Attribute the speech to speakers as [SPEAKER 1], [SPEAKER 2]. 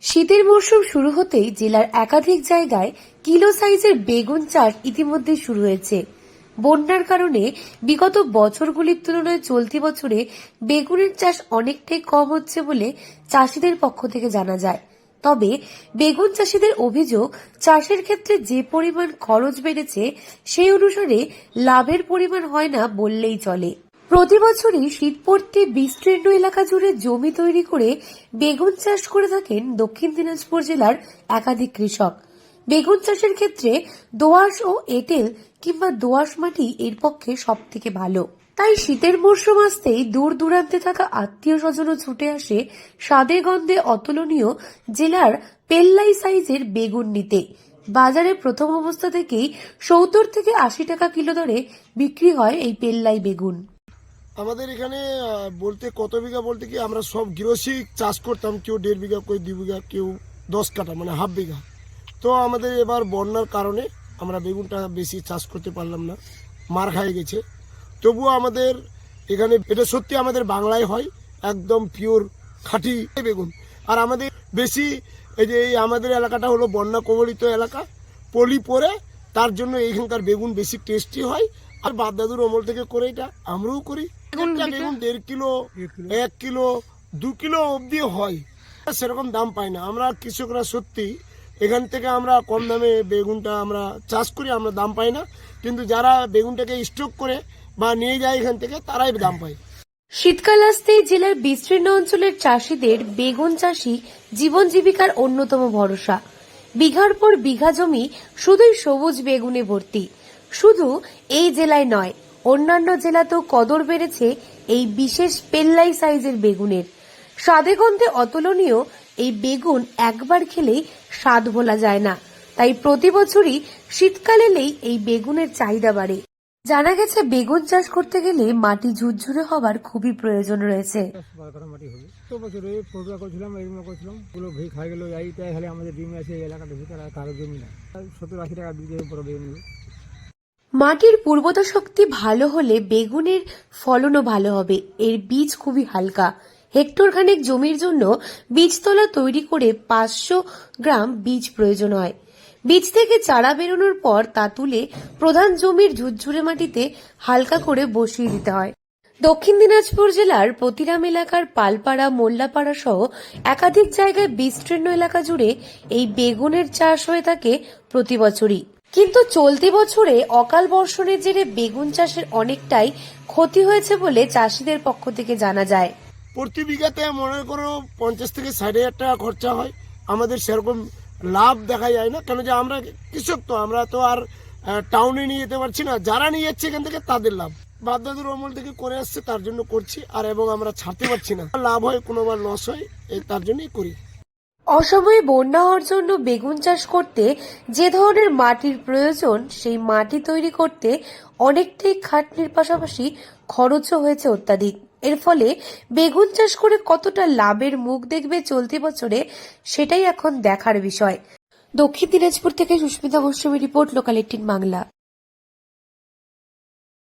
[SPEAKER 1] শীতের মরশুম শুরু হতেই জেলার একাধিক জায়গায় কিলো সাইজের বেগুন চাষ ইতিমধ্যে শুরু হয়েছে। বন্যার কারণে বিগত বছরগুলির তুলনায় চলতি বছরে বেগুনের চাষ অনেকটাই কম হচ্ছে বলে চাষিদের পক্ষ থেকে জানা যায়। তবে বেগুন চাষিদের অভিযোগ, চাষের ক্ষেত্রে যে পরিমাণ খরচ বেড়েছে সেই অনুসারে লাভের পরিমাণ হয় না বললেই চলে। প্রতি বছরই শীত পড়তে বিস্তীর্ণ এলাকা জুড়ে জমি তৈরি করে বেগুন চাষ করে থাকেন দক্ষিণ দিনাজপুর জেলার একাধিক কৃষক। বেগুন চাষের ক্ষেত্রে দোআঁশ ও এঁটেল কিংবা দোআঁশ মাটি এর পক্ষে সব থেকে ভালো। তাই শীতের মরশুম আসতেই দূর দূরান্তে থাকা আত্মীয় স্বজনও ছুটে আসে স্বাদে গন্ধে অতুলনীয় জেলার পেল্লাই সাইজের বেগুন নিতে। বাজারে প্রথম অবস্থা থেকেই ৭০ থেকে ৮০ টাকা কিলো দরে বিক্রি হয় এই পেল্লাই বেগুন।
[SPEAKER 2] আমাদের এখানে বলতে কত বিঘা বলতে কি আমরা সব গৃহস্থী চাষ করতাম, কেউ ১.৫ বিঘা, কেউ ২ বিঘা, কেউ ১০ কাঠা মানে হাফ বিঘা। তো আমাদের এবার বন্যার কারণে আমরা বেগুনটা বেশি চাষ করতে পারলাম না, মার খাই গেছে। তবুও আমাদের এখানে এটা সত্যি আমাদের বাংলায় হয়, একদম পিওর খাঁটি বেগুন। আর আমাদের বেশি এই আমাদের এলাকাটা হলো বন্যা কবলিত এলাকা, পলি পরে, তার জন্য এইখানকার বেগুন বেশি টেস্টি হয়। আর বাপ দাদুর অমল থেকে করে এটা আমরাও করি। বেগুন ১.৫ কিলো, ১ কিলো, ২ কিলো অবধি হয়, সেরকম দাম পাই না। আমরা কৃষকরা সত্যি এখান থেকে আমরা কম দামে বেগুনটা আমরা চাষ করি, আমরা দাম পাই না, কিন্তু যারা বেগুনটাকে স্টক করে বা নিয়ে যায় এখান থেকে তারাই দাম পায়।
[SPEAKER 1] শীতকাল আসতেই জেলার বিস্তীর্ণ অঞ্চলের চাষিদের বেগুন চাষই জীবন জীবিকার অন্যতম ভরসা। বিঘার পর বিঘা জমি শুধুই সবুজ বেগুনে ভর্তি। শুধু এই জেলায় নয়, অন্যান্য জেলাতেও কদর বেড়েছে এই বিশেষ পেল্লাই সাইজের বেগুনের। স্বাদে গন্ধে অতুলনীয় এই বেগুন একবার খেলেই স্বাদ ভোলা যায় না। তাই প্রতি বছরই শীতকাল এলেই এই বেগুনের চাহিদা বাড়ে। জানা গেছে বেগুন চাষ করতে গেলে মাটি ঝুরঝুরে হবার খুবই প্রয়োজন রয়েছে।
[SPEAKER 3] মাটি হবে তো বছর ফটোয়া করছিলাম, এগুলো করছিলাম, ওগুলো ভেই খাই গেল। এইটাই খালি আমাদের জমি আছে এই এলাকাটা ভিতরে, আর কারো জমি না। ৭০-৮০ টাকা বিঘের উপরে বেগুন।
[SPEAKER 1] মাটির পূর্বতা শক্তি ভালো হলে বেগুনের ফলনও ভালো হবে। এর বীজ খুবই হালকা। হেক্টর খানেক জমির জন্য বীজতলা তৈরি করে ৫০০ গ্রাম বীজ প্রয়োজন হয়। বীজ থেকে চারা বেরোনোর পর তা তুলে প্রধান জমির ঝুরঝুরে মাটিতে হালকা করে বসিয়ে দিতে হয়। দক্ষিণ দিনাজপুর জেলার প্রতিরাম এলাকার পালপাড়া, মোল্লাপাড়া সহ একাধিক জায়গায় বিস্তীর্ণ এলাকা জুড়ে এই বেগুনের চাষ হয়ে থাকে প্রতি বছরই। কিন্তু চলতি বছরে অকাল বর্ষণের জেরে বেগুন চাষের অনেকটাই ক্ষতি হয়েছে বলে চাষিদের পক্ষ থেকে জানা যায়।
[SPEAKER 2] প্রতি বিঘাতে মনে করো ৫০ থেকে ৬০,০০০ টাকা খরচা হয়। আমাদের সেরকম লাভ দেখা যায় না, কেন যে আমরা কৃষক, তো আমরা তো আর টাউনে নিয়ে যেতে পারছি না। যারা নিয়ে যাচ্ছে এখান থেকে তাদের লাভ। বাপ দাদুর অমল থেকে করে আসছে, তার জন্য করছি। আর এবং আমরা ছাড়তে পারছি না, লাভ হয় কোনোবার লস হয়, তার জন্যই করি।
[SPEAKER 1] অসময়ে বন্যা হওয়ার জন্য বেগুন চাষ করতে যে ধরনের মাটির প্রয়োজন, সেই মাটি তৈরি করতে অনেকটাই খাটনির পাশাপাশি খরচও হয়েছে অত্যাধিক। এর ফলে বেগুন চাষ করে কতটা লাভের মুখ দেখবে চলতি বছরে, সেটাই এখন দেখার বিষয়। দক্ষিণ দিনাজপুর থেকে সুস্মিতা গোস্বামী রিপোর্ট, লোকাল ১৮ বাংলা।